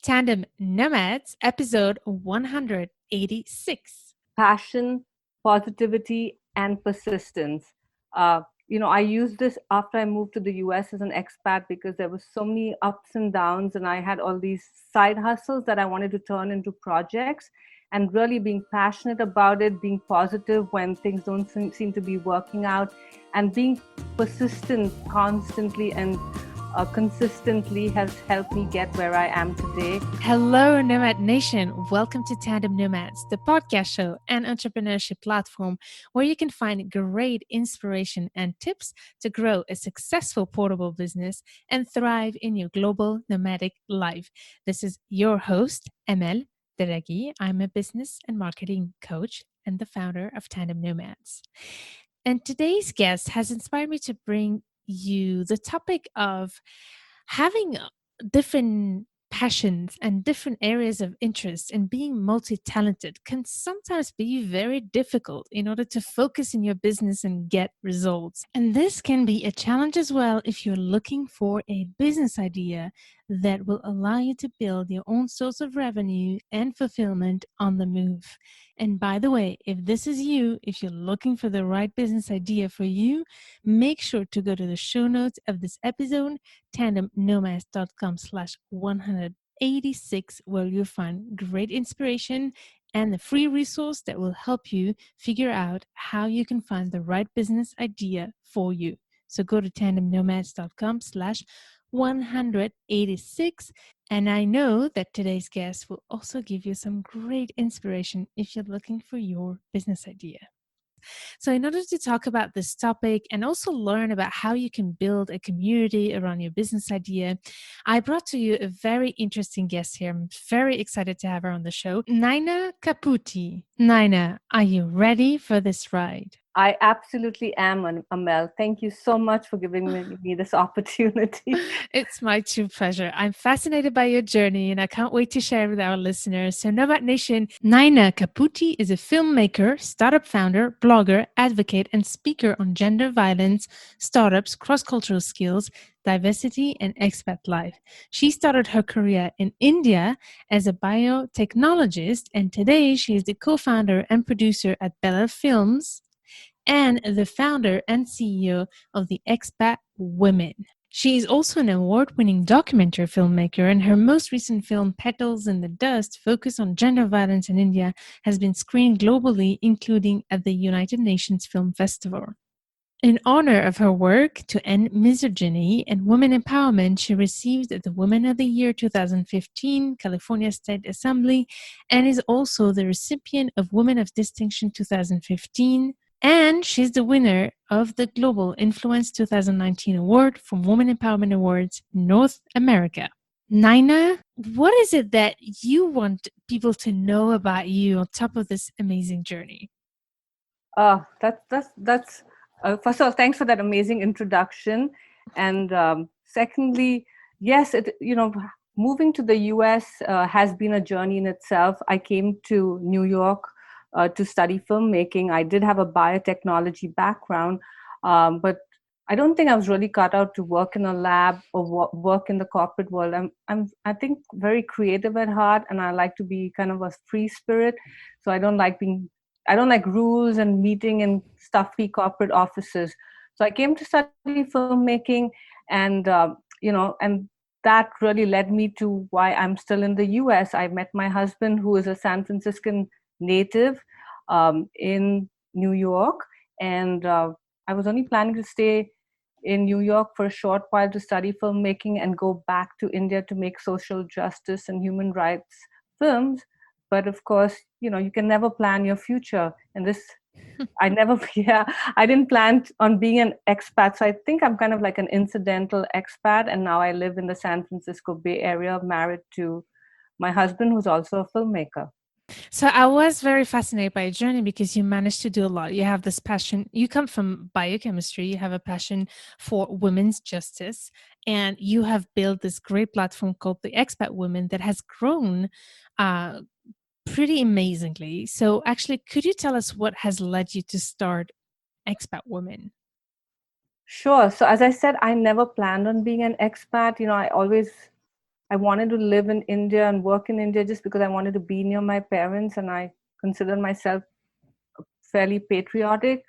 Tandem Nomads, episode 186. Passion, positivity, and persistence. I used this after I moved to the US as an expat because there was so many ups and downs, and I had all these side hustles that I wanted to turn into projects. And really being passionate about it, being positive when things don't seem to be working out, and being persistent constantly and consistently has helped me get where I am today. Hello, Nomad Nation. Welcome to Tandem Nomads, the podcast show and entrepreneurship platform where you can find great inspiration and tips to grow a successful portable business and thrive in your global nomadic life. This is your host, Emel Deragi. I'm a business and marketing coach and the founder of Tandem Nomads. And today's guest has inspired me to bring you the topic of having different passions and different areas of interest and being multi-talented can sometimes be very difficult in order to focus in your business and get results. And this can be a challenge as well if you're looking for a business idea that will allow you to build your own source of revenue and fulfillment on the move. And by the way, if this is you, if you're looking for the right business idea for you, make sure to go to the show notes of this episode, tandemnomads.com/186, where you'll find great inspiration and a free resource that will help you figure out how you can find the right business idea for you. So go to tandemnomads.com/186. And I know that today's guest will also give you some great inspiration if you're looking for your business idea. So, in order to talk about this topic and also learn about how you can build a community around your business idea, I brought to you a very interesting guest here. I'm very excited to have her on the show, Nyna Caputi. Nyna, are you ready for this ride? I absolutely am, Amel. Thank you so much for giving me this opportunity. It's my true pleasure. I'm fascinated by your journey and I can't wait to share with our listeners. So, Nomad Nation, Nyna Caputi is a filmmaker, startup founder, blogger, advocate, and speaker on gender violence, startups, cross cultural skills, diversity, and expat life. She started her career in India as a biotechnologist, and today she is the co founder and producer at Bella Films and the founder and CEO of the Expat Woman. She is also an award-winning documentary filmmaker, and her most recent film, Petals in the Dust, focused on gender violence in India, has been screened globally, including at the United Nations Film Festival. In honor of her work to end misogyny and women empowerment, she received the Woman of the Year 2015 California State Assembly and is also the recipient of Women of Distinction 2015. And she's the winner of the Global Influence 2019 Award from Women Empowerment Awards North America. Nyna, what is it that you want people to know about you on top of this amazing journey? That's first of all, thanks for that amazing introduction. And secondly, yes, moving to the US has been a journey in itself. I came to New York to study filmmaking. I did have a biotechnology background, but I don't think I was really cut out to work in a lab or work in the corporate world. I think very creative at heart, and I like to be kind of a free spirit. So I don't like rules and meeting in stuffy corporate offices. So I came to study filmmaking, and and that really led me to why I'm still in the US. I met my husband, who is a San Franciscan native, in New York, and I was only planning to stay in New York for a short while to study filmmaking and go back to India to make social justice and human rights films. But of course, you can never plan your future. And I never, yeah, I didn't plan on being an expat. So I think I'm kind of like an incidental expat. And now I live in the San Francisco Bay Area, married to my husband, who's also a filmmaker. So I was very fascinated by your journey because you managed to do a lot. You have this passion. You come from biochemistry. You have a passion for women's justice, and you have built this great platform called the Expat Woman that has grown uh, pretty amazingly. So actually, could you tell us what has led you to start Expat Woman? Sure. So as I said, I never planned on being an expat. I always I wanted to live in India and work in India just because I wanted to be near my parents, and I consider myself fairly patriotic.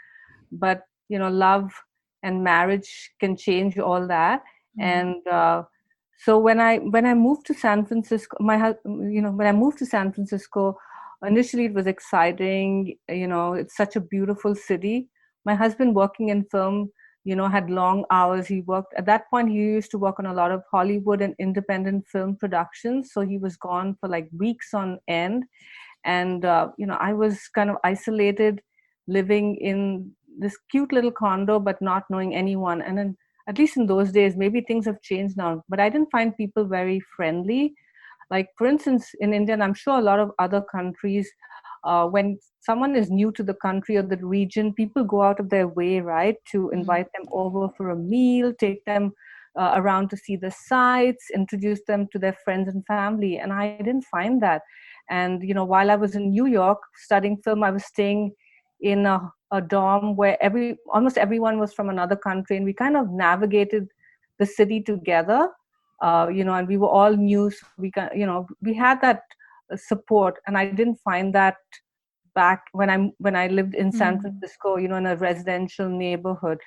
But love and marriage can change all that. Mm. And so when I moved to San Francisco, when I moved to San Francisco, initially it was exciting. It's such a beautiful city. My husband, working in film, had long hours. He worked at that point. He used to work on a lot of Hollywood and independent film productions, so he was gone for like weeks on end. And I was kind of isolated, living in this cute little condo but not knowing anyone. And then, at least in those days, maybe things have changed now, but I didn't find people very friendly. Like, for instance, in India, and I'm sure a lot of other countries, when someone is new to the country or the region, people go out of their way, right, to Mm. invite them over for a meal, take them around to see the sights, introduce them to their friends and family. And I didn't find that. And while I was in New York studying film, I was staying in a dorm where almost everyone was from another country, and we kind of navigated the city together. And we were all new, so we had that support, and I didn't find that back when I lived in San Mm. Francisco, in a residential neighborhood.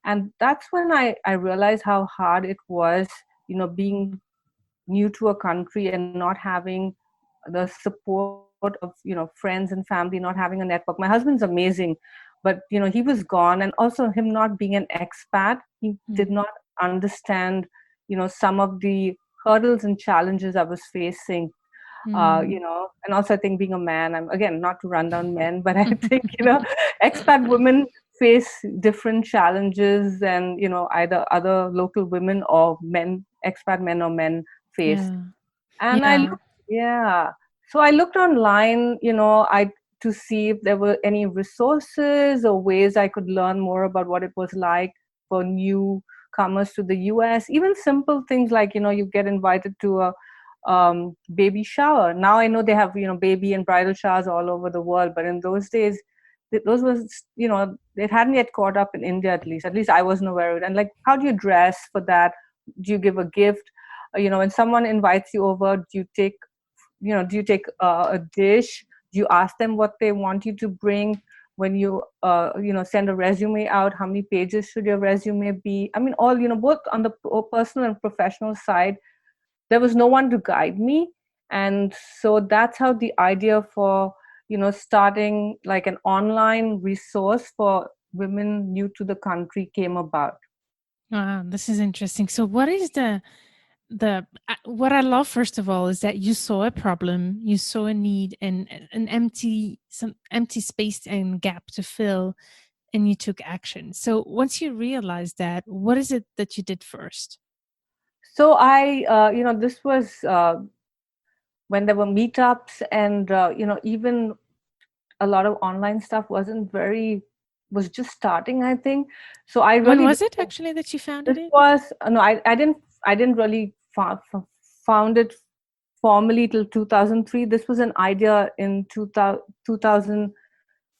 And that's when I realized how hard it was, being new to a country and not having the support of friends and family, not having a network. My husband's amazing, but he was gone, and also him not being an expat, he did Mm. not understand some of the hurdles and challenges I was facing. Mm. And also I think being a man, I'm, again, not to run down men, but I think expat women face different challenges than either other local women or men, expat men or men, face. Yeah. And I Yeah. looked, yeah. So I looked online, I to see if there were any resources or ways I could learn more about what it was like for newcomers to the US. Even simple things like, you get invited to a baby shower. Now I know they have, baby and bridal showers all over the world, but in those days, those was, it hadn't yet caught up in India, at least. At least I wasn't aware of it. And like, how do you dress for that? Do you give a gift? When someone invites you over, do you take a dish? Do you ask them what they want you to bring? When you send a resume out, how many pages should your resume be? I mean, all, both on the personal and professional side, there was no one to guide me. And so that's how the idea for starting like an online resource for women new to the country came about. Wow, this is interesting. So what is the what I love first of all is that you saw a problem, you saw a need and an some empty space and gap to fill, and you took action. So once you realized that, what is it that you did first? So this was when there were meetups, and even a lot of online stuff was just starting, I think. So I When really was it actually that you founded this it? was no, I didn't really found it formally till 2003. This was an idea in 2000.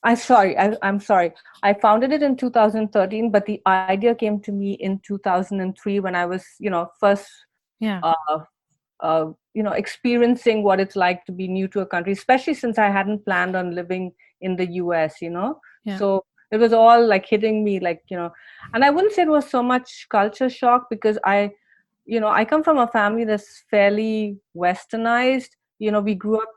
I'm sorry. I founded it in 2013, but the idea came to me in 2003 when I was, first Yeah. uh, experiencing what it's like to be new to a country, especially since I hadn't planned on living in the US. Yeah. So it was all like hitting me, like, and I wouldn't say it was so much culture shock, because I come from a family that's fairly westernized. We grew up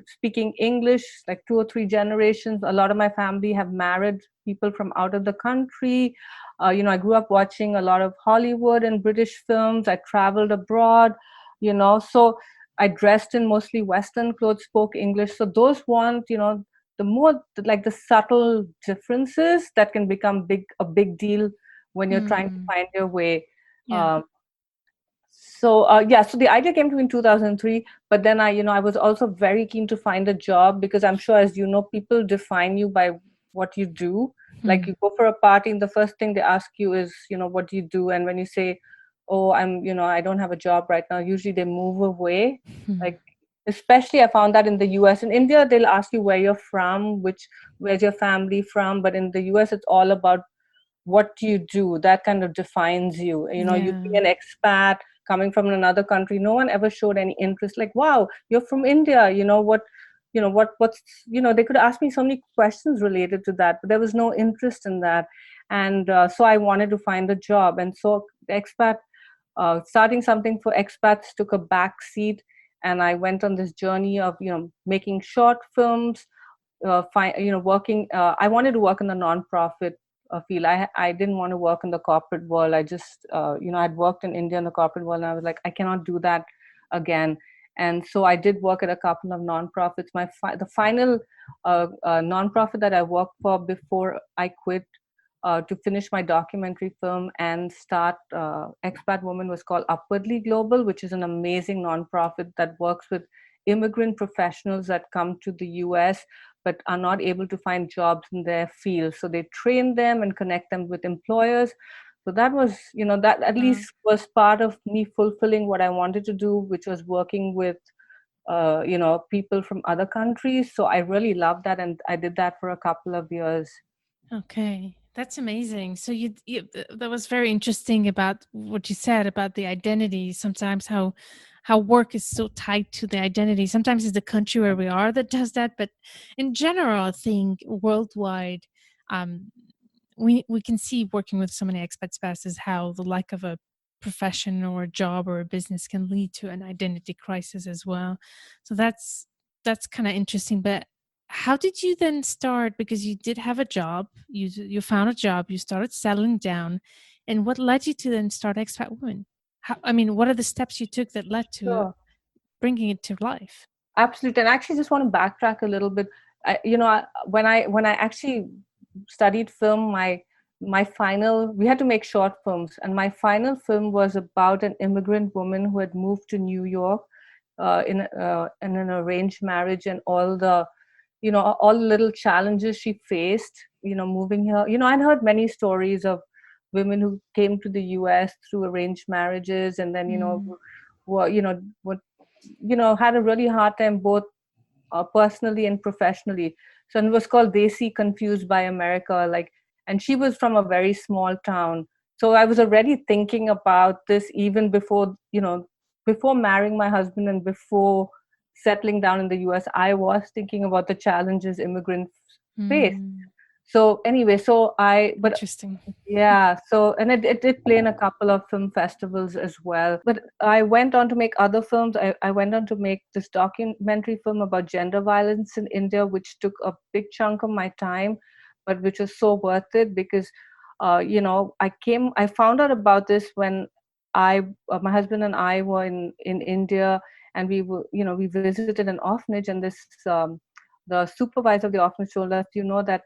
speaking English, like two or three generations. A lot of my family have married people from out of the country. I grew up watching a lot of Hollywood and British films. I traveled abroad, so I dressed in mostly Western clothes, spoke English. So those want, the more like the subtle differences that can become a big deal when you're trying to Mm. find your way. Yeah. Um, so the idea came to me in 2003, but then I was also very keen to find a job, because I'm sure, as you know, people define you by what you do. Like, Mm. you go for a party and the first thing they ask you is, what do you do? And when you say, oh, I don't have a job right now, usually they move away. Mm. Like, especially I found that in the US. In India, they'll ask you where you're from, where's your family from, but in the US, it's all about what do you do. That kind of defines you. You Yeah. be an expat, coming from another country. No one ever showed any interest. Like, wow, you're from India. What's they could ask me so many questions related to that, but there was no interest in that. And so I wanted to find a job, and so expat starting something for expats took a back seat, and I went on this journey of making short films, working. I wanted to work in the nonprofit field. I didn't want to work in the corporate world. I just I'd worked in India in the corporate world, and I was like, I cannot do that again. And so I did work at a couple of nonprofits. The final nonprofit that I worked for before I quit to finish my documentary film and start Expat Woman was called Upwardly Global, which is an amazing nonprofit that works with immigrant professionals that come to the US but are not able to find jobs in their field. So they train them and connect them with employers. So that was, that at least was part of me fulfilling what I wanted to do, which was working with, people from other countries. So I really loved that. And I did that for a couple of years. Okay, that's amazing. So that was very interesting about what you said about the identity. Sometimes how work is so tied to the identity. Sometimes it's the country where we are that does that, but in general, I think worldwide, um, we can see working with so many expat spouses how the lack of a profession or a job or a business can lead to an identity crisis as well. So that's kind of interesting. But how did you then start? Because you did have a job, you found a job, you started settling down, and what led you to then start Expat Woman? What are the steps you took that led to Sure. bringing it to life? Absolutely. And I actually just want to backtrack a little bit. When I actually studied film, my final, we had to make short films, and my final film was about an immigrant woman who had moved to New York in an arranged marriage, and all the little challenges she faced, moving here. I'd heard many stories of women who came to the US through arranged marriages, and then Mm, were what had a really hard time both personally and professionally. So it was called Desi Confused by America. And she was from a very small town. So I was already thinking about this even before marrying my husband and before settling down in the US. I was thinking about the challenges immigrants face. mm, So anyway, but interesting. yeah, so, and it did play in a couple of film festivals as well. But I went on to make other films. I went on to make this documentary film about gender violence in India, which took a big chunk of my time, but which was so worth it because, I found out about this when my husband and I were in India, and we visited an orphanage, and the supervisor of the orphanage told us, that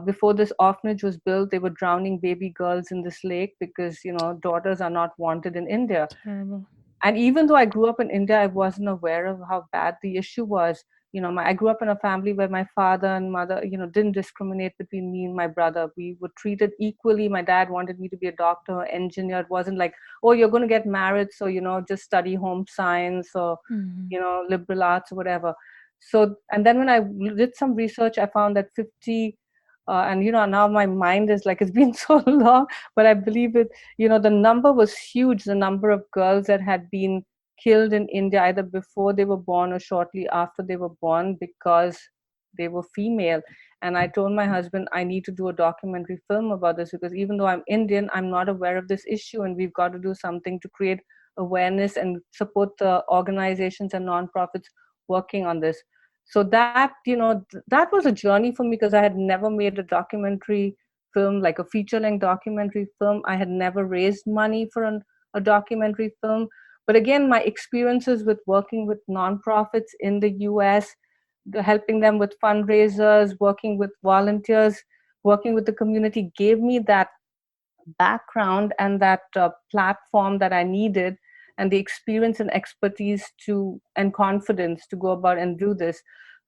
before this orphanage was built, they were drowning baby girls in this lake because daughters are not wanted in India. Terrible. And even though I grew up in India, I wasn't aware of how bad the issue was. I grew up in a family where my father and mother, didn't discriminate between me and my brother. We were treated equally. My dad wanted me to be a doctor or engineer. It wasn't like, oh, you're going to get married, so just study home science or Mhm. liberal arts or whatever. So, and then when I did some research, I found that 50 and now my mind is like, it's been so long, but I believe it, the number was huge, the number of girls that had been killed in India either before they were born or shortly after they were born because they were female. And I told my husband, I need to do a documentary film about this because even though I'm Indian, I'm not aware of this issue, and we've got to do something to create awareness and support the organizations and nonprofits working on this. So that was a journey for me because I had never made a documentary film, like a feature-length documentary film. I had never raised money for a documentary film. But again, my experiences with working with nonprofits in the US, helping them with fundraisers, working with volunteers, working with the community gave me that background and that platform that I needed, and the experience and expertise and confidence to go about and do this.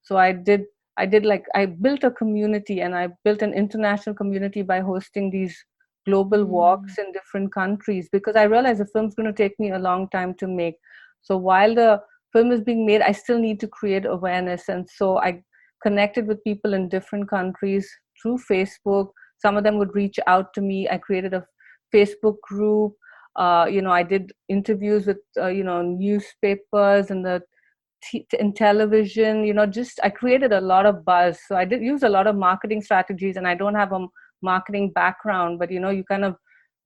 So I built a community, and I built an international community by hosting these global Mm, walks in different countries because I realized the film's going to take me a long time to make. So while the film is being made, I still need to create awareness. And so I connected with people in different countries through Facebook. Some of them would reach out to me. I created a Facebook group. I did interviews with newspapers and the in television. Just I created a lot of buzz. So I did use a lot of marketing strategies, and I don't have a marketing background, but you kind of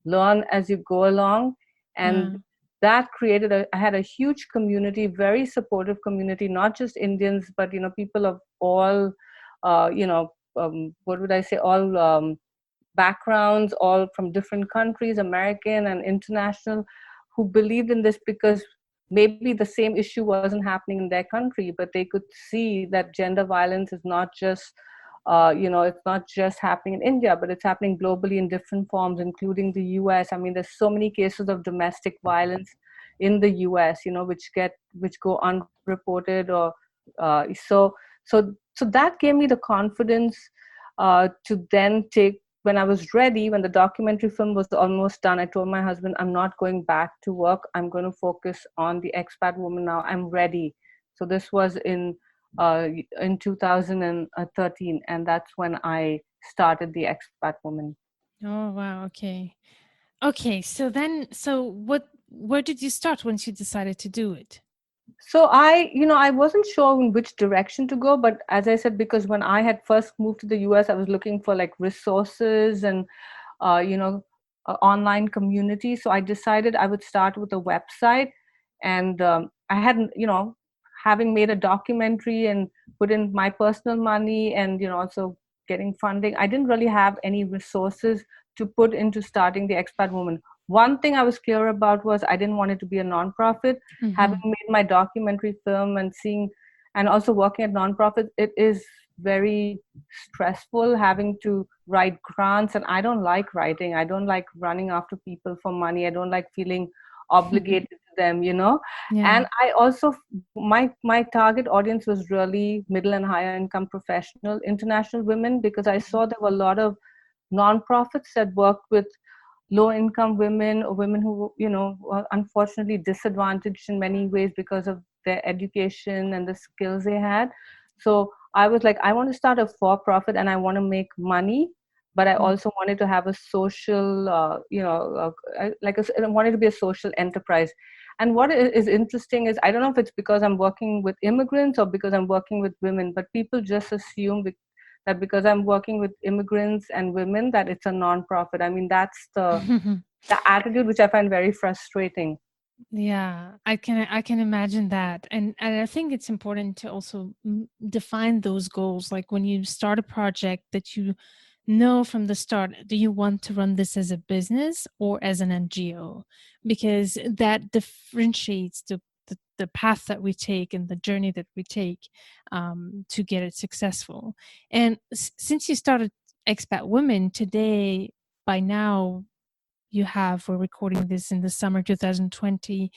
learn as you go along. And Yeah. that I had a huge community, very supportive community, not just Indians, but people of all what would I say, all backgrounds, all from different countries, American and international, who believed in this because maybe the same issue wasn't happening in their country, but they could see that gender violence is not just it's not just happening in India, but it's happening globally in different forms, including the US. I mean, there's so many cases of domestic violence in the US, which go unreported, or so that gave me the confidence to then take. When I was ready, when the documentary film was almost done, I told my husband, I'm not going back to work. I'm going to focus on the Expat Woman now. I'm ready. So this was in 2013, and that's when I started the Expat Woman. Oh, wow. Okay. Okay. Where did you start once you decided to do it? So I wasn't sure in which direction to go, but as I said, because when I had first moved to the US, I was looking for like resources and uh, you know online community. So I decided I would start with a website, and I hadn't, having made a documentary and put in my personal money, and also getting funding, I didn't really have any resources to put into starting the Expat Woman. One thing I was clear about was I didn't want it to be a nonprofit. Having Mm-hmm. made my documentary film and seeing, and also working at nonprofits, it is very stressful having to write grants, and I don't like writing. I don't like running after people for money. I don't like feeling obligated to them. Yeah. And I also, my target audience was really middle and higher income professional international women, because I saw there were a lot of nonprofits that worked with low income women, or women who were unfortunately disadvantaged in many ways because of their education and the skills they had. So I was like, I want to start a for profit, and I want to make money, but I Mm. also wanted to have a social I wanted to be a social enterprise. And what is interesting is, I don't know if it's because I'm working with immigrants or because I'm working with women, but people just assume that because I'm working with immigrants and women, that it's a nonprofit. I mean, that's the attitude which I find very frustrating. Yeah, I can imagine that, and I think it's important to also define those goals. Like when you start a project, that you know from the start, do you want to run this as a business or as an NGO? Because that differentiates the path that we take and the journey that we take to get it successful. And since you started Expat Women today, by now we're recording this in the summer 2020,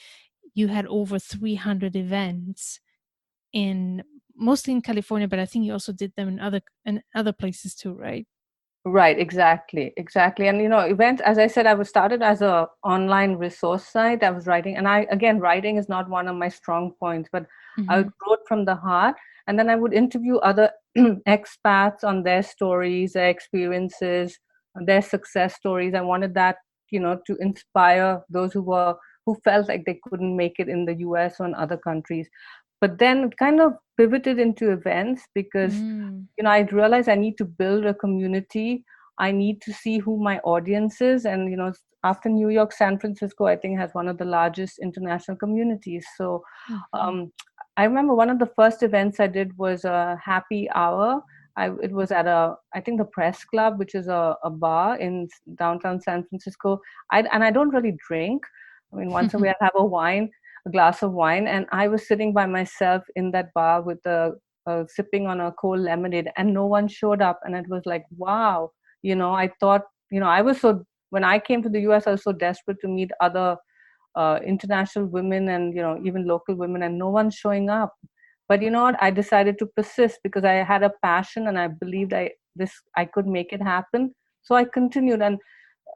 you had over 300 events in mostly in California, but I think you also did them in other places too, right? Right, exactly. And events, as I said, I was started as a online resource site. I was writing, and writing is not one of my strong points, but I Hmm. wrote from the heart, and then I would interview other expats on their stories, their experiences, their success stories. I wanted that, to inspire those who felt like they couldn't make it in the US or in other countries. But then it kind of pivoted into events, because Mm. I realized I need to build a community. I need to see who my audience is. And after New York, San Francisco, I think, has one of the largest international communities. So Hmm. um, I remember one of the first events I did was a happy hour. It was at I think, the Press Club, which is a bar in downtown San Francisco. And I don't really drink. I mean, once a week I have a glass of wine, and I was sitting by myself in that bar with sipping on a cold lemonade, and no one showed up. And it was like, wow. I thought, I was so, when I came to the US, I was so desperate to meet other international women, and even local women, and no one's showing up. But you know what, I decided to persist, because I had a passion, and I believed I could make it happen. So I continued. And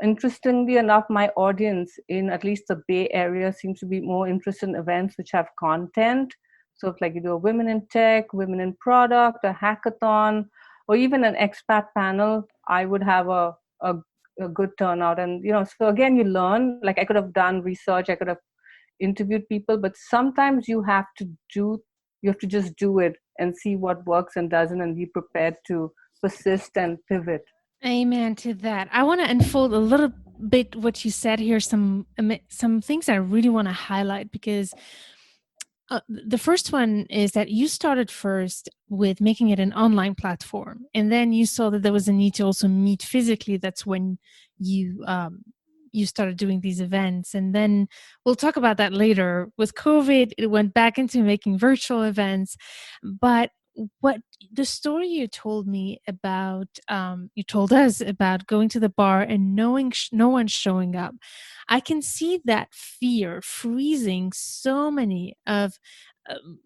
interestingly enough, my audience in at least the Bay Area seems to be more interested in events which have content. So if, like, you do a women in tech, women in product, a hackathon, or even an expat panel, I would have a good turnout. And so again, you learn. Like, I could have done research, I could have interviewed people, but sometimes you have to just do it and see what works and doesn't, and be prepared to persist and pivot. Amen to that. I want to unfold a little bit what you said here. Some things I really want to highlight because the first one is that you started first with making it an online platform, and then you saw that there was a need to also meet physically. That's when you started doing these events, and then we'll talk about that later. With COVID, it went back into making virtual events, but what the story you told me about, you told us about going to the bar and knowing no one's showing up. I can see that fear freezing so many of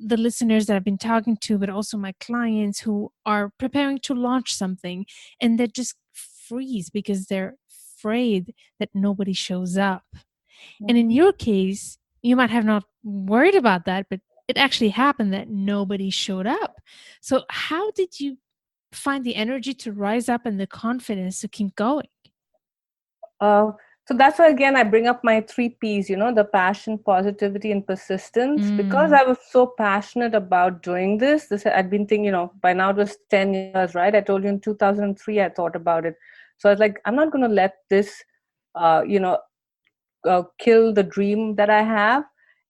the listeners that I've been talking to, but also my clients who are preparing to launch something, and they just freeze because they're afraid that nobody shows up. And in Mhm. your case, you might have not worried about that, but it actually happened that nobody showed up. So, how did you find the energy to rise up and the confidence to keep going? Uh, so that's why again I bring up my three P's, the passion, positivity, and persistence. Because Mm, I was so passionate about doing this. This I'd been thinking, by now it was 10 years, right? I told you in 2003 I thought about it. So I was like, I'm not going to let this, uh, you know, kill the dream that I have.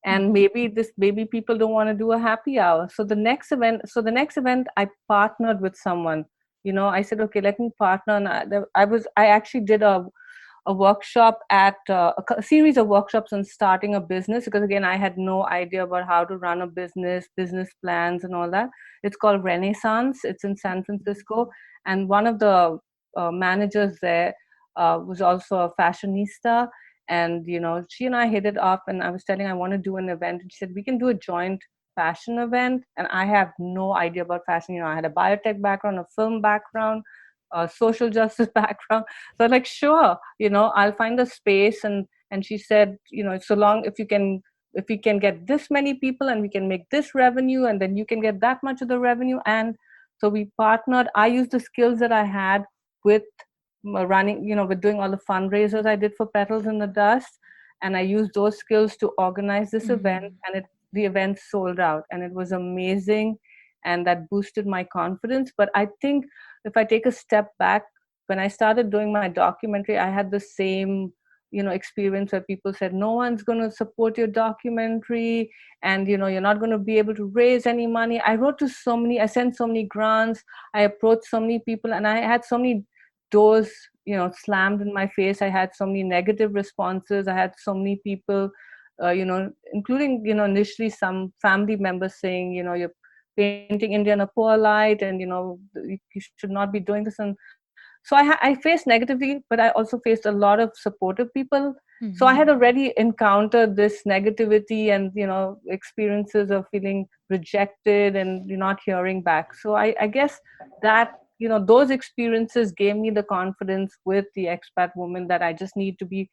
And mhm, maybe people don't want to do a happy hour. So the next event I partnered with someone. I said, okay, let me partner. And I actually did a workshop a series of workshops on starting a business, because again I had no idea about how to run a business plans and all that. It's called Renaissance. It's in San Francisco, and one of the managers there was also a fashionista. And she and I hit it off, and I was telling her I want to do an event, and she said we can do a joint fashion event. And I have no idea about fashion. I had a biotech background, a film background, a social justice background. So I'm like, sure, I'll find a space. And she said, so long if we can get this many people and we can make this revenue, and then you can get that much of the revenue. And so we partnered. I used the skills that I had with running, with doing all the fundraisers I did for Petals in the Dust. And I used those skills to organize this event, mhm. and the event sold out, and it was amazing. And that boosted my confidence. But I think if I take a step back, when I started doing my documentary, I had the same, experience where people said, no one's going to support your documentary, and you're not going to be able to raise any money. I sent so many grants, I approached so many people, and I had so many doors, slammed in my face. I had so many negative responses. I had so many people, including, initially some family members saying, you're painting India in a poor light, and you should not be doing this. And so I faced negativity, but I also faced a lot of supportive people. So I had Mhm. already encountered this negativity and experiences of feeling rejected and not hearing back. So I guess that those experiences gave me the confidence with the Expat Woman, that I just need to be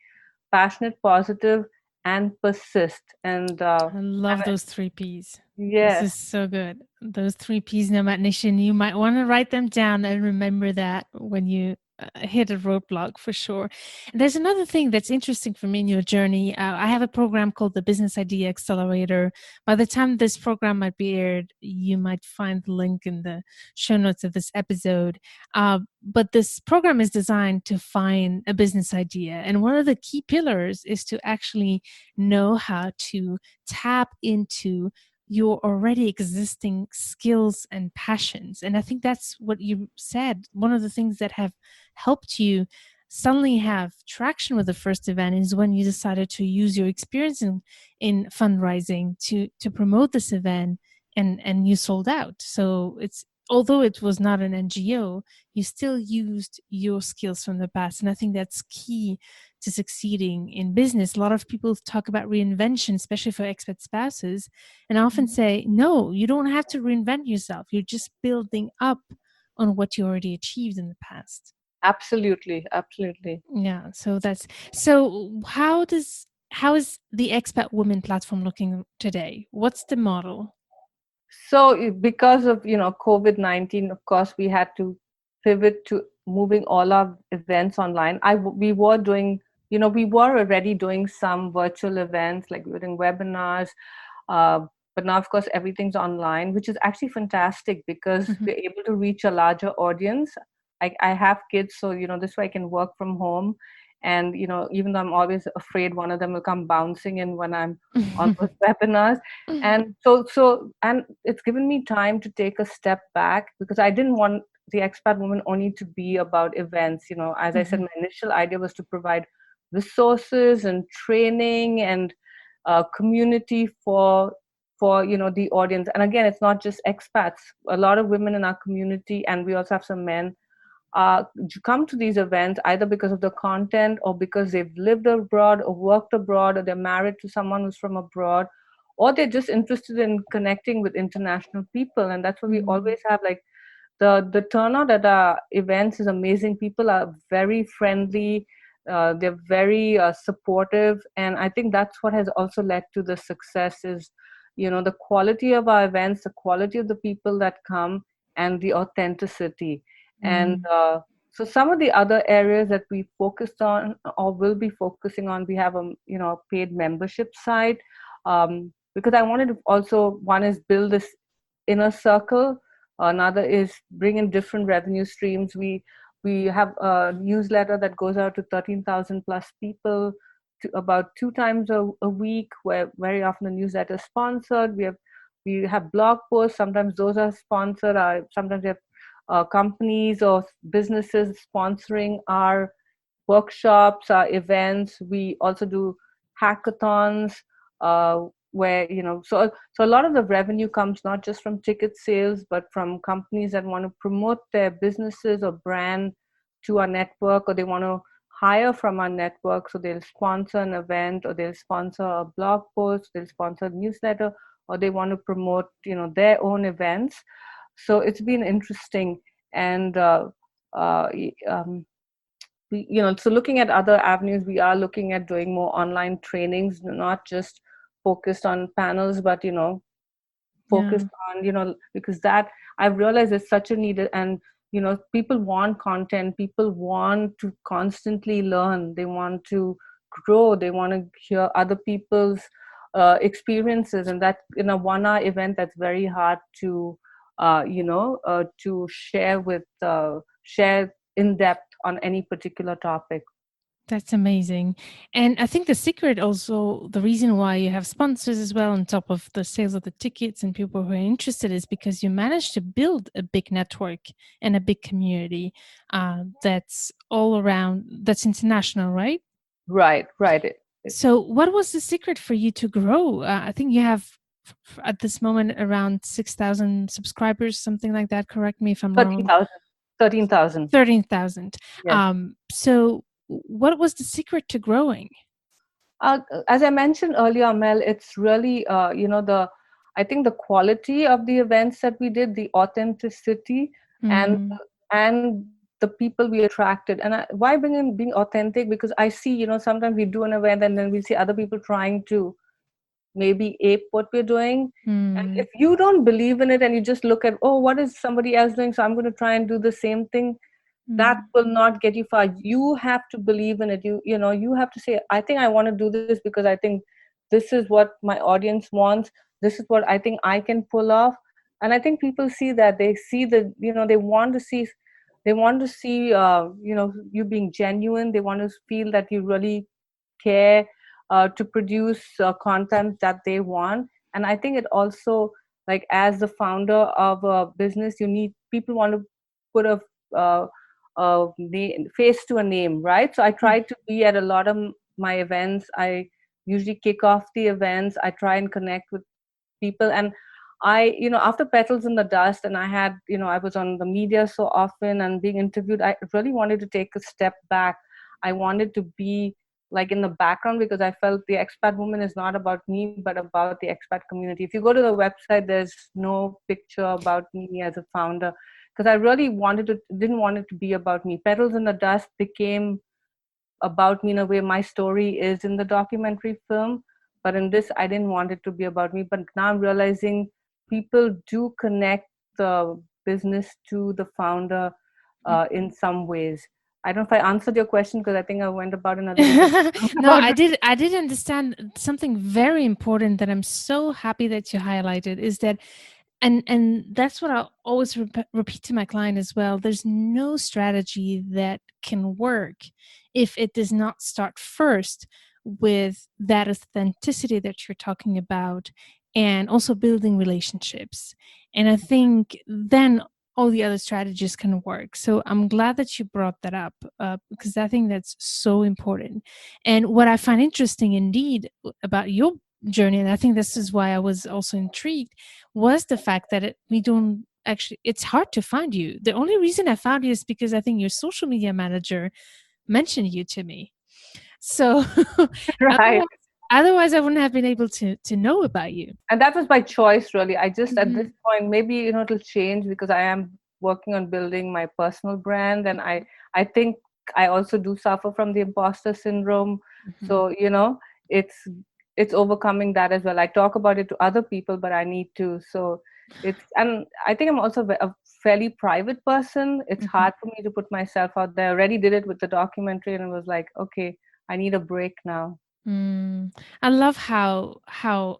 passionate, positive, and persist. I love And those three P's. This yes. is so good. Those three P's, Nomad Nation, you might want to write them down and remember that when you hit a roadblock for sure. And there's another thing that's interesting for me in your journey. I have a program called the Business Idea Accelerator. By the time this program might be aired, you might find the link in the show notes of this episode. But this program is designed to find a business idea. And one of the key pillars is to actually know how to tap into your already existing skills and passions. And I think that's what you said. One of the things that have helped you suddenly have traction with the first event is when you decided to use your experience in fundraising to promote this event, and you sold out. So it's, although it was not an NGO, you still used your skills from the past. And I think that's key to succeeding in business. A lot of people talk about reinvention, especially for expat spouses, and I often say, no, you don't have to reinvent yourself. You're just building up on what you already achieved in the past. Absolutely, absolutely. Yeah. So that's, so how is the expat women platform looking today? What's the model? So because of COVID-19, of course, we had to pivot to moving all our events online. We were doing, we were already doing some virtual events, like we were doing webinars, uh, but now of course everything's online, which is actually fantastic because Mhm. we're able to reach a larger audience. I have kids, so this way I can work from home, and even though I'm always afraid one of them will come bouncing in when I'm on those webinars. And and it's given me time to take a step back, because I didn't want the Expat Woman only to be about events. As I said, Mhm. my initial idea was to provide resources and training and community for the audience. And again, it's not just expats. A lot of women in our community, and we also have some men, come to these events either because of the content, or because they've lived abroad or worked abroad, or they're married to someone who's from abroad, or they're just interested in connecting with international people. And that's why we Mm. always have, like, the turnout at our events is amazing. People are very friendly, they're very supportive, and I think that's what has also led to the success, is the quality of our events, the quality of the people that come, and the authenticity. And Mm. so some of the other areas that we focused on, or will be focusing on, we have a paid membership site, because I wanted to also, one is build this inner circle. Another is bring in different revenue streams. We have a newsletter that goes out to 13,000 plus people, about 2 times a week, where very often the newsletter is sponsored. We have blog posts. Sometimes those are sponsored. Sometimes we have companies or businesses sponsoring our workshops, our events. We also do hackathons, where so a lot of the revenue comes not just from ticket sales, but from companies that want to promote their businesses or brand to our network, or they want to hire from our network. So they'll sponsor an event, or they'll sponsor a blog post, they'll sponsor a newsletter, or they want to promote their own events. So it's been interesting. And uh, um, so looking at other avenues, we are looking at doing more online trainings, not just focused on panels, but Yeah. focused on, because that, I've realized is such a need. And people want content, people want to constantly learn, they want to grow, they want to hear other people's experiences. And that in a 1 hour event, that's very hard to share in depth on any particular topic. That's amazing. And I think the secret also, the reason why you have sponsors as well, on top of the sales of the tickets and people who are interested, is because you managed to build a big network and a big community that's all around, that's international, right? Right, right. So, what was the secret for you to grow? I think you have at this moment around 6,000 subscribers, something like that. Correct me if I'm wrong. 13,000. 13,000. 13,000. Yes. So, what was the secret to growing? As I mentioned earlier, Mel, it's really, I think the quality of the events that we did, the authenticity, and Mm, and the people we attracted. And why bring in being authentic? Because I see, sometimes we do an event and then we see other people trying to maybe ape what we're doing. And mm, if you don't believe in it and you just look at, oh, what is somebody else doing? So I'm going to try and do the same thing, that mm, will not get you far. You have to believe in it. You have to say, I think I want to do this because I think this is what my audience wants, this is what I think I can pull off. And I think people see that, they see that, they want to see you being genuine. They want to feel that you really care to produce content that they want. And I think it also, like, as the founder of a business, you need people want to put uh, face to a name, right? So I mm, try to be at a lot of my events. I usually kick off the events. I try and connect with people. And after Petals in the Dust, and I was on the media so often and being interviewed, I really wanted to take a step back. I wanted to be, like, in the background, because I felt the Expat Woman is not about me, but about the expat community. If you go to the website, there's no picture about me as a founder, because I really didn't want it to be about me. Petals in the Dust became about me in a way. My story is in the documentary film, but in this, I didn't want it to be about me. But now I'm realizing people do connect the business to the founder. in some ways. I don't know if I answered your question because I think I went about in a little bit No, about. I did understand something very important that I'm so happy that you highlighted is that, and that's what I always repeat to my client as well. There's no strategy that can work if it does not start first with that authenticity that you're talking about, and also building relationships. And I think then all the other strategies can work. So I'm glad that you brought that up, because I think that's so important. And what I find interesting indeed about your journey, and I think this is why I was also intrigued, was the fact that we don't actually, it's hard to find you. The only reason I found you is because I think your social media manager mentioned you to me. So Right. otherwise, otherwise I wouldn't have been able to know about you. And that was by choice, really. I just, at this Mhm. point, maybe, it'll change because I am working on building my personal brand. And I think I also do suffer from the imposter syndrome. Mhm. So, it's, it's overcoming that as well. I talk about it to other people, but I need to. So and I think I'm also a fairly private person. It's Mhm. hard for me to put myself out there. I already did it with the documentary and it was like, okay, I need a break now. Mm. I love how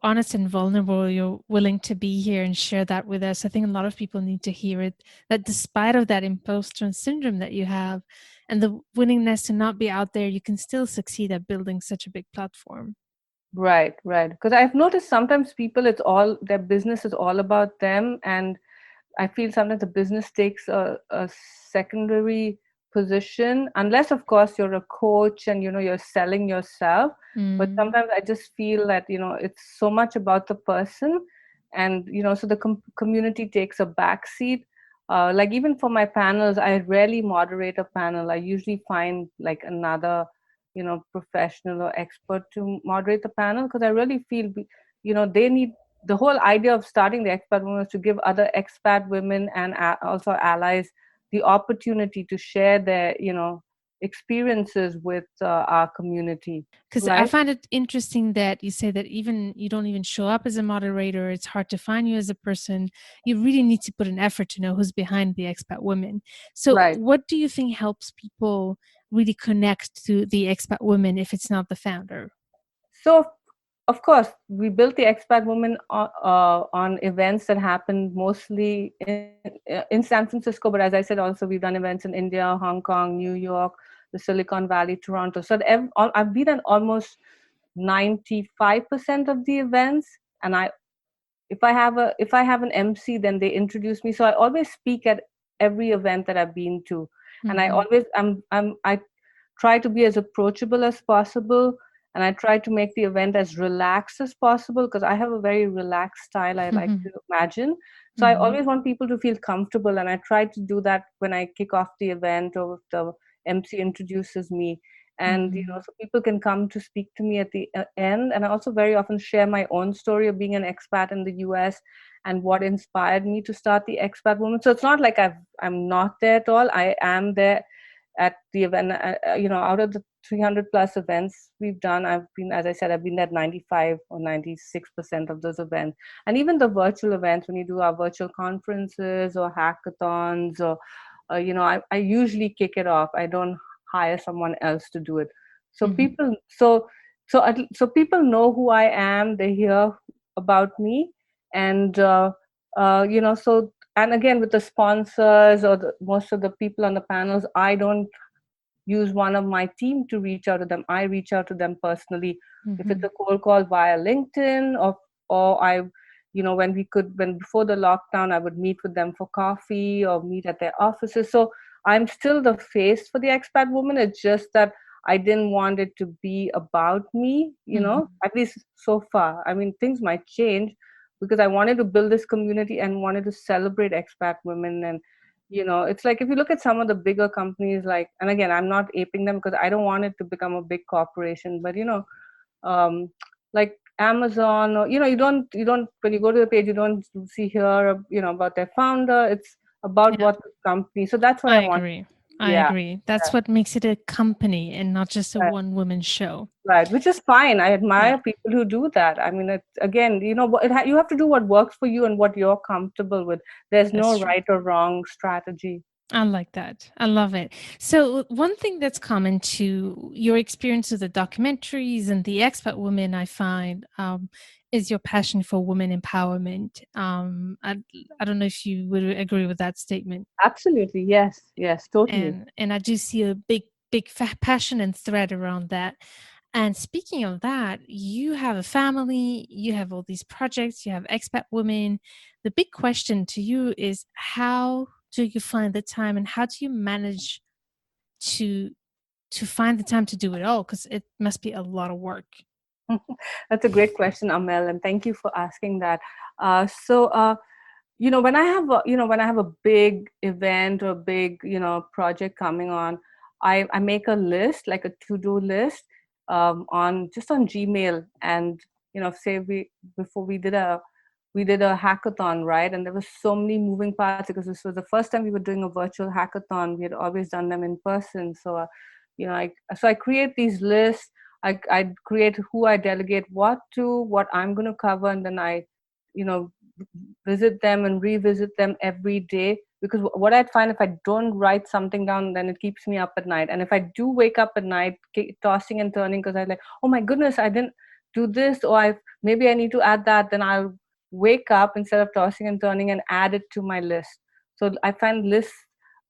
honest and vulnerable you're willing to be here and share that with us. I think a lot of people need to hear it. That despite of that imposter syndrome that you have, and the willingness to not be out there, you can still succeed at building such a big platform. Right, right. Because I've noticed sometimes people, it's all their business is all about them. And I feel sometimes the business takes a secondary position, unless, of course, you're a coach and you're selling yourself. But Mm. sometimes I just feel that it's so much about the person, and so the community takes a back seat. Like even for my panels, I rarely moderate a panel. I usually find like another professional or expert to moderate the panel because I really feel they need the whole idea of starting the expat women is to give other expat women and also allies the opportunity to share their experiences with our community, Because I right? find it interesting that you say that even you don't even show up as a moderator. It's hard to find you as a person. You really need to put an effort to know who's behind the expat women. So, Right. what do you think helps people really connect to the expat women if it's not the founder? So, of course, we built the expat woman on events that happened mostly in San Francisco. But as I said, also we've done events in India, Hong Kong, New York, the Silicon Valley, Toronto. So I've been at almost 95% of the events, and if I have an MC, then they introduce me. So I always speak at every event that I've been to, and I Hmm. always I try to be as approachable as possible, and I try to make the event as relaxed as possible because I have a very relaxed style I like to imagine. So I Hmm. always want people to feel comfortable, and I try to do that when I kick off the event or if the MC introduces me. And Hmm. so people can come to speak to me at the end. And I also very often share my own story of being an expat in the US and what inspired me to start the Expat Woman. So it's not like I'm not there at all. I am there at the event. Out of the 300 plus events we've done, I've been, as I said, I've been at 95 or 96% of those events. And even the virtual events, when you do our virtual conferences or hackathons, or I usually kick it off. I don't hire someone else to do it. So Hmm. people, so people know who I am. They hear about me, and so, and again, with the sponsors or most of the people on the panels, I don't use one of my team to reach out to them. I reach out to them personally. If it's Hmm. a cold call via LinkedIn, or when before the lockdown, I would meet with them for coffee or meet at their offices. So I'm still the face for the expat woman. It's just that I didn't want it to be about me, Hmm. at least so far. I mean, things might change because I wanted to build this community and wanted to celebrate expat women. And it's like if you look at some of the bigger companies, like, and again, I'm not aping them because I don't want it to become a big corporation, but um like Amazon, or you don't when you go to the page, you don't see here about their founder. It's about Yeah, what the company. So that's what I I want. agree. I Yeah. agree. That's what makes it a company and not just a Right, one woman show. right, which is fine. I Yeah, admire people who do that. I mean, again, you have to do what works for you and what you're comfortable with. There's no that's true. right or wrong strategy. I like that. I love it. So, one thing that's common to your experience with the documentaries and the Expat Woman, I find, is your passion for women empowerment. I don't know if you would agree with that statement. Absolutely. Yes. Yes. Totally. And I do see a big passion and thread around that. And speaking of that, you have a family, you have all these projects, you have Expat Women. The big question to you is, how do you find the time and how do you manage to find the time to do it all? Because it must be a lot of work. That's a great question, Amel, and thank you for asking that. So, when I have when I have a big event or a big project coming on, I make a list, like a to-do list, on just on Gmail. And say we before we did a hackathon, right? And there were so many moving parts because this was the first time we were doing a virtual hackathon. We had always done them in person. So I create these lists. I create who I delegate what to, what I'm going to cover, and then I you know visit them and revisit them every day. Because what I'd find, if I don't write something down, then it keeps me up at night. And if I do wake up at night tossing and turning because I like, oh my goodness, I didn't do this, or maybe I need to add that, then I'll wake up instead of tossing and turning and add it to my list. So I find lists,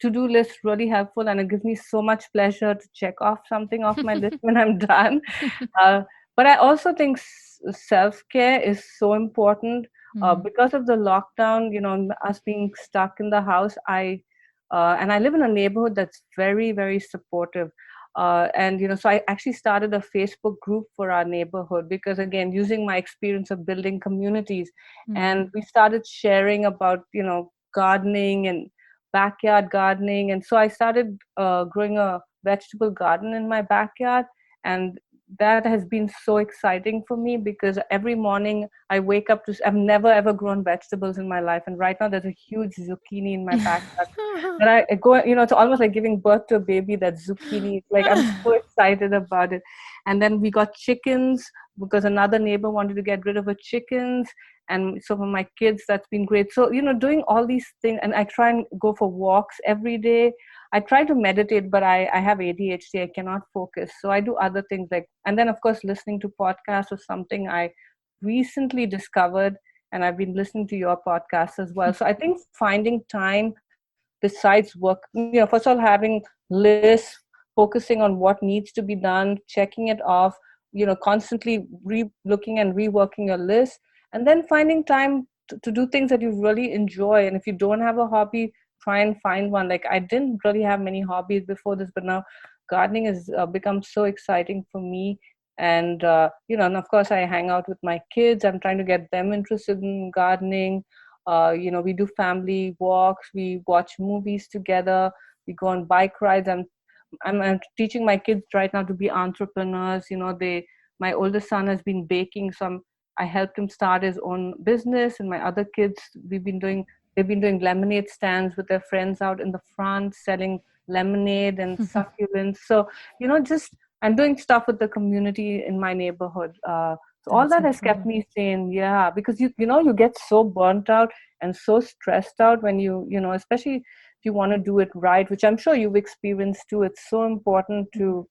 to-do lists, really helpful, and it gives me so much pleasure to check off something off my list when I'm done. uh, but I also think self-care is so important. Mm. Because of the lockdown, us being stuck in the house, and I live in a neighborhood that's very, very supportive. And so I actually started a Facebook group for our neighborhood, because again, using my experience of building communities, Mm. and we started sharing about gardening and backyard gardening. And so I started growing a vegetable garden in my backyard. And that has been so exciting for me, because every morning I wake up to, I've never ever grown vegetables in my life, and right now there's a huge zucchini in my backyard that I go, it's almost like giving birth to a baby. That zucchini, it's like I'm so excited about it. And then we got chickens because another neighbor wanted to get rid of her chickens. And so for my kids, that's been great. So doing all these things, and I try and go for walks every day. I try to meditate, but I have ADHD. I cannot focus. So I do other things, like, and then of course listening to podcasts was something I recently discovered, and I've been listening to your podcast as well. So I think finding time besides work, first of all, having lists, focusing on what needs to be done, checking it off, constantly looking and reworking your list, and then finding time to do things that you really enjoy. And if you don't have a hobby, try and find one. Like, I didn't really have many hobbies before this, but now gardening has become so exciting for me. And and of course I hang out with my kids. I'm trying to get them interested in gardening. We do family walks, we watch movies together, we go on bike rides. I'm teaching my kids right now to be entrepreneurs. My oldest son has been baking, so I helped him start his own business. And my other kids, they've been doing lemonade stands with their friends out in the front, selling lemonade and succulents. So just I'm doing stuff with the community in my neighborhood. So all That's that has kept important. me sane. Yeah, because you get so burnt out and so stressed out when especially if you want to do it right, which I'm sure you've experienced too. It's so important to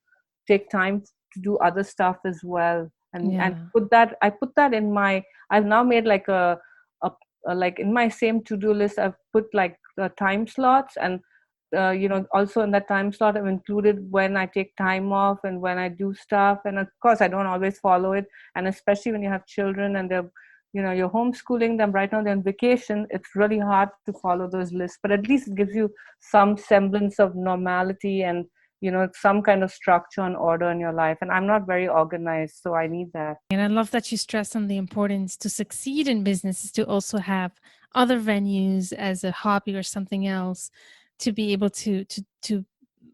take time to do other stuff as well. And Yeah. put that in my, I've now made like a like in my same to-do list, I've put like time slots. And also in that time slot, I've included when I take time off and when I do stuff. And of course I don't always follow it, and especially when you have children and they're you're homeschooling them. Right now they're on vacation, it's really hard to follow those lists, but at least it gives you some semblance of normality and some kind of structure and order in your life. And I'm not very organized, so I need that. And I love that you stress on the importance to succeed in business is to also have other venues as a hobby or something else to be able to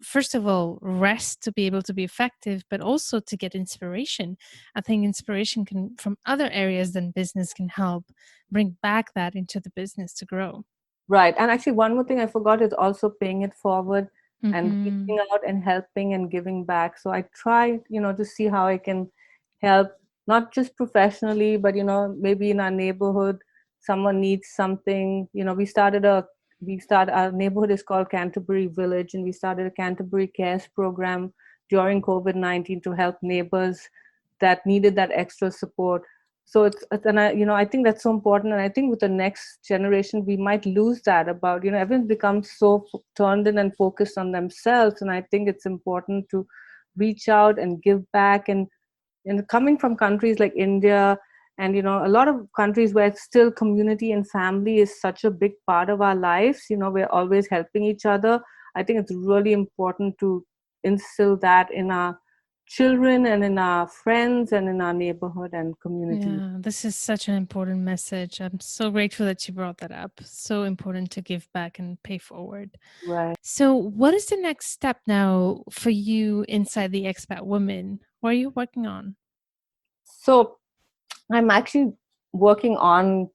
first of all rest, to be able to be effective, but also to get inspiration. I think inspiration can from other areas than business can help bring back that into the business to grow. Right. And actually, one more thing I forgot is also paying it forward and Hmm. reaching out and helping and giving back. So I try, to see how I can help, not just professionally, but, maybe in our neighborhood, someone needs something. We started a our neighborhood is called Canterbury Village, and we started a Canterbury Cares program during COVID-19 to help neighbors that needed that extra support. So and I think that's so important. And I think with the next generation, we might lose that about, everyone's become so turned in and focused on themselves. And I think it's important to reach out and give back. And coming from countries like India, and a lot of countries where still community and family is such a big part of our lives, we're always helping each other. I think it's really important to instill that in our children and in our friends and in our neighborhood and community. Yeah, this is such an important message. I'm so grateful that you brought that up. So important to give back and pay forward. Right. So, what is the next step now for you inside the Expat Woman? What are you working on? So I'm actually working on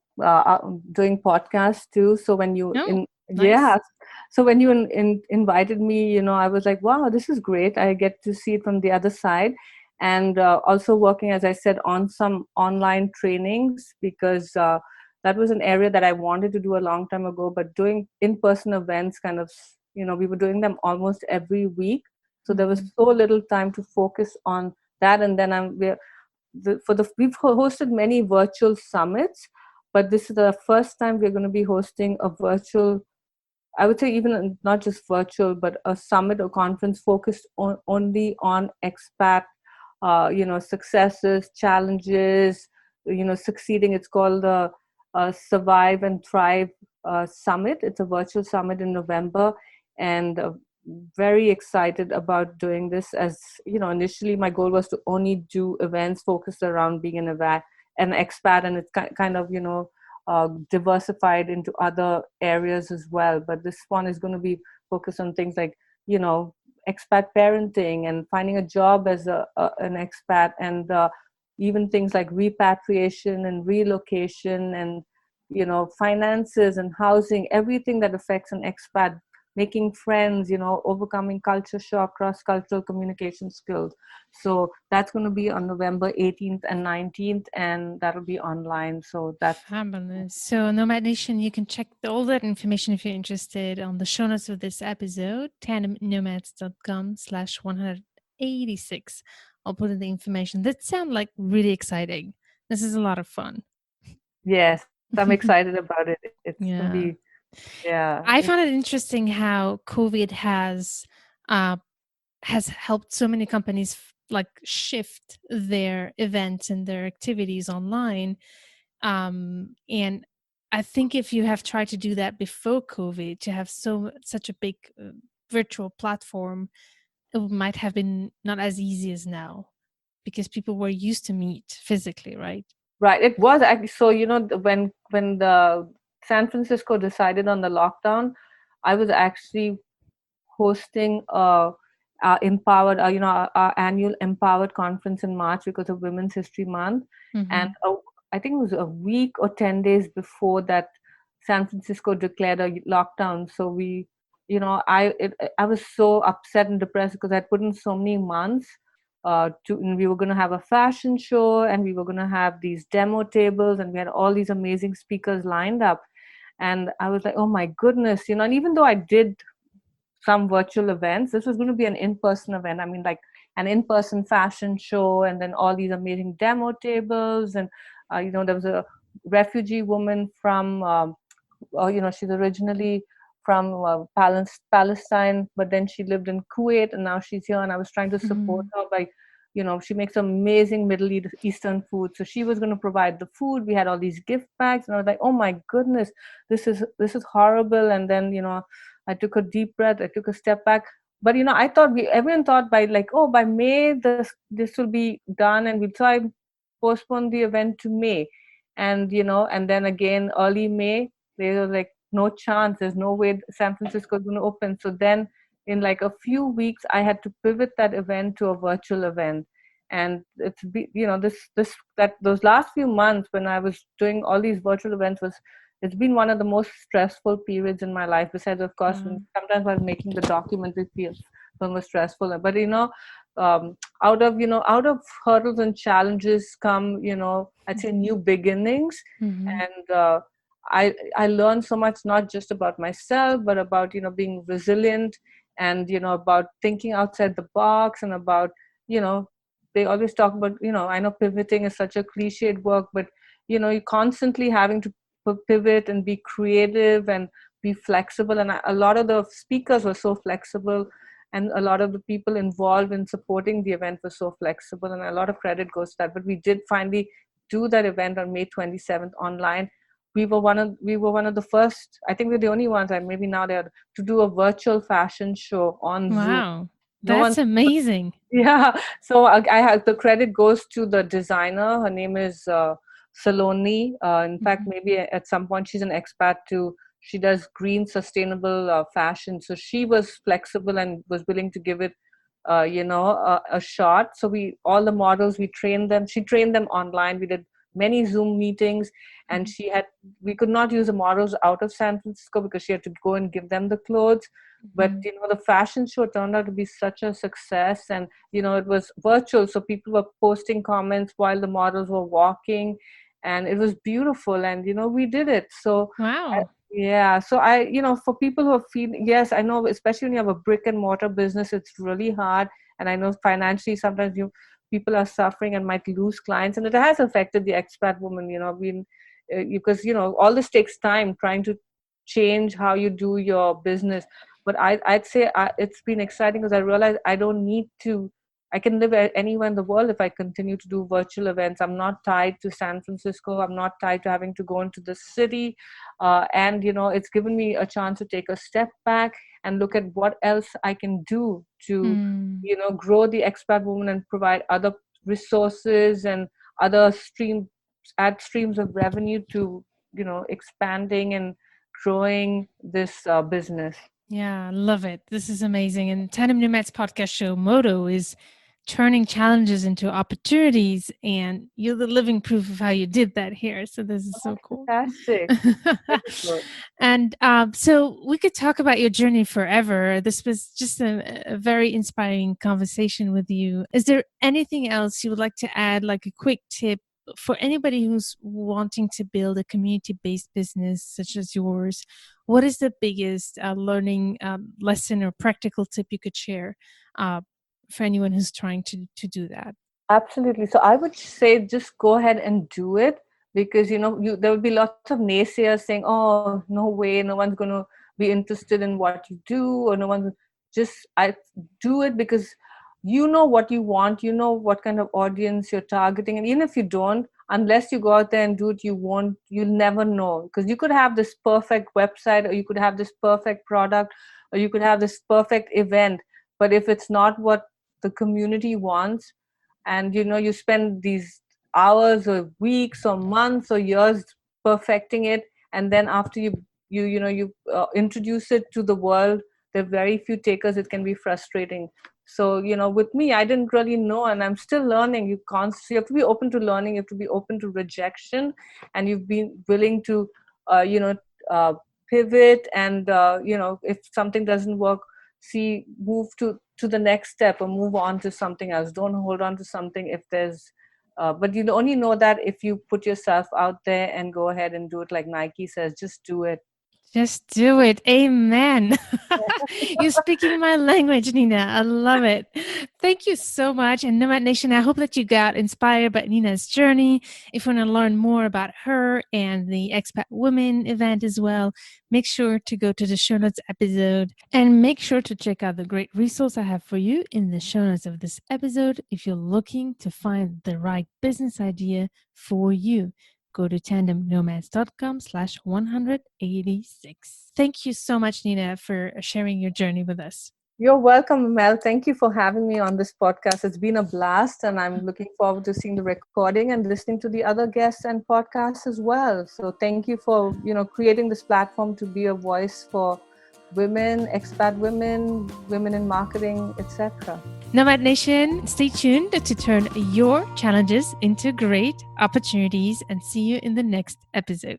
doing podcasts too. So when you Oh, yeah, nice. so when you invited me, I was like, wow, this is great. I get to see it from the other side, and also working, as I said, on some online trainings, because that was an area that I wanted to do a long time ago. But doing in-person events, kind of, we were doing them almost every week, so there was Mhm. so little time to focus on that. And then we've hosted many virtual summits, but this is the first time we're going to be hosting a virtual, I would say, even not just virtual, but a summit or conference focused only on expat, successes, challenges, succeeding. It's called the Survive and Thrive Summit. It's a virtual summit in November, and very excited about doing this. As initially my goal was to only do events focused around being an expat, and it's kind of diversified into other areas as well. But this one is going to be focused on things like, expat parenting and finding a job as an expat, and even things like repatriation and relocation, and finances and housing, everything that affects an expat, making friends, overcoming culture shock, cross-cultural communication skills. So that's going to be on November 18th and 19th, and that'll be online. So that's Fabulous. So, Nomad Nation, you can check all that information if you're interested on the show notes of this episode, tandemnomads.com/186. I'll put in the information. That sounds like really exciting. This is a lot of fun. yes, I'm excited about it. It's going to be, Yeah. yeah. I found it interesting how COVID uh, has helped so many companies like shift their events and their activities online. And I think if you have tried to do that before COVID, to have such a big virtual platform, it might have been not as easy as now because people were used to meet physically, right? Right. It was actually so, when the San Francisco decided on the lockdown, I was actually hosting empowered our annual empowered conference in March because of Women's History Month. And Mm-hmm. I think it was a week or 10 days before that San Francisco declared a lockdown. So I was so upset and depressed because I'd put in so many months and we were going to have a fashion show, and we were going to have these demo tables, and we had all these amazing speakers lined up. And I was like, oh my goodness, and even though I did some virtual events, this was going to be an in-person event. I mean, like an in-person fashion show, and then all these amazing demo tables. And there was a refugee woman from she's originally from Palestine, but then she lived in Kuwait, and now she's here. And I was trying to support Mm-hmm. her by, she makes amazing Middle Eastern food. So she was going to provide the food. We had all these gift bags, and I was like, oh my goodness, this is horrible. And then, I took a deep breath. I took a step back. But I thought everyone thought by like, oh, by May this will be done, and we'll try postpone the event to May. And and then again early May, they were like, no chance, there's no way San Francisco is going to open. So then in like a few weeks, I had to pivot that event to a virtual event. And this that those last few months when I was doing all these virtual events, it's been one of the most stressful periods in my life, besides of course when Wow. sometimes while making the documentary feels was stressful. But out of hurdles and challenges come, I'd say, new beginnings. Mm-hmm. And I learned so much, not just about myself, but about, being resilient, and, about thinking outside the box, and about, you know, they always talk about, I know pivoting is such a cliched work, but, you're constantly having to pivot and be creative and be flexible. And a lot of the speakers were so flexible, and a lot of the people involved in supporting the event were so flexible, and a lot of credit goes to that. But we did finally do that event on May 27th online. We were one of the first, I think we're the only ones, and maybe now they're, to do a virtual fashion show on Zoom. Wow. No one. That's amazing. Yeah. So I have, the credit goes to the designer. Her name is Saloni. In fact, Mhm. maybe at some point she's an expat too. She does green sustainable fashion. So she was flexible and was willing to give it, a shot. So all the models, we trained them. She trained them online. We did many Zoom meetings, and Mhm. we could not use the models out of San Francisco because she had to go and give them the clothes. But, Mhm. the fashion show turned out to be such a success, and, it was virtual. So people were posting comments while the models were walking, and it was beautiful. And, we did it. So, Wow. yeah. So for people who are feeling, yes, I know, especially when you have a brick and mortar business, it's really hard. And I know financially, sometimes people are suffering and might lose clients, and it has affected the expat woman, being, because, all this takes time trying to change how you do your business. But I'd say it's been exciting because I realized I can live anywhere in the world if I continue to do virtual events. I'm not tied to San Francisco. I'm not tied to having to go into the city. And, it's given me a chance to take a step back and look at what else I can do to, Mm. grow the expat woman and provide other resources and other add streams of revenue to, expanding and growing this business. Yeah, love it. This is amazing. And Tandem Nomads podcast show motto is turning challenges into opportunities. And you're the living proof of how you did that here. So this is so cool. Fantastic. Very good. And so we could talk about your journey forever. This was just a very inspiring conversation with you. Is there anything else you would like to add, like a quick tip for anybody who's wanting to build a community-based business such as yours? What is the biggest learning lesson or practical tip you could share for anyone who's trying to do that? Absolutely. So I would say just go ahead and do it, because there will be lots of naysayers saying, "Oh, no way, no one's going to be interested in what you do, or no one's just I do it because you know what you want, you know what kind of audience you're targeting, and even if you don't, unless you go out there and do it, you'll never know, because you could have this perfect website, or you could have this perfect product, or you could have this perfect event, but if it's not what the community wants, and you spend these hours or weeks or months or years perfecting it, and then after you introduce it to the world, there are very few takers, it can be frustrating. So with me, I didn't really know, and I'm still learning. You have to be open to learning, you have to be open to rejection, and you've been willing to uh, you know uh, pivot, and if something doesn't work, move to the next step, or move on to something else. Don't hold on to something if there's but you only know that if you put yourself out there and go ahead and do it. Like Nike says, just do it. Just do it. Amen. You're speaking my language, Nina. I love it. Thank you so much. And Nomad Nation, I hope that you got inspired by Nina's journey. If you want to learn more about her and the Expat Woman event as well, make sure to go to the show notes episode, and make sure to check out the great resource I have for you in the show notes of this episode if you're looking to find the right business idea for you. Go to tandemnomads.com/186. Thank you so much, Nina, for sharing your journey with us. You're welcome, Mel. Thank you for having me on this podcast. It's been a blast, and I'm looking forward to seeing the recording and listening to the other guests and podcasts as well. So thank you for creating this platform to be a voice for women, expat women, women in marketing, etc. Nomad Nation, stay tuned to turn your challenges into great opportunities, and see you in the next episode.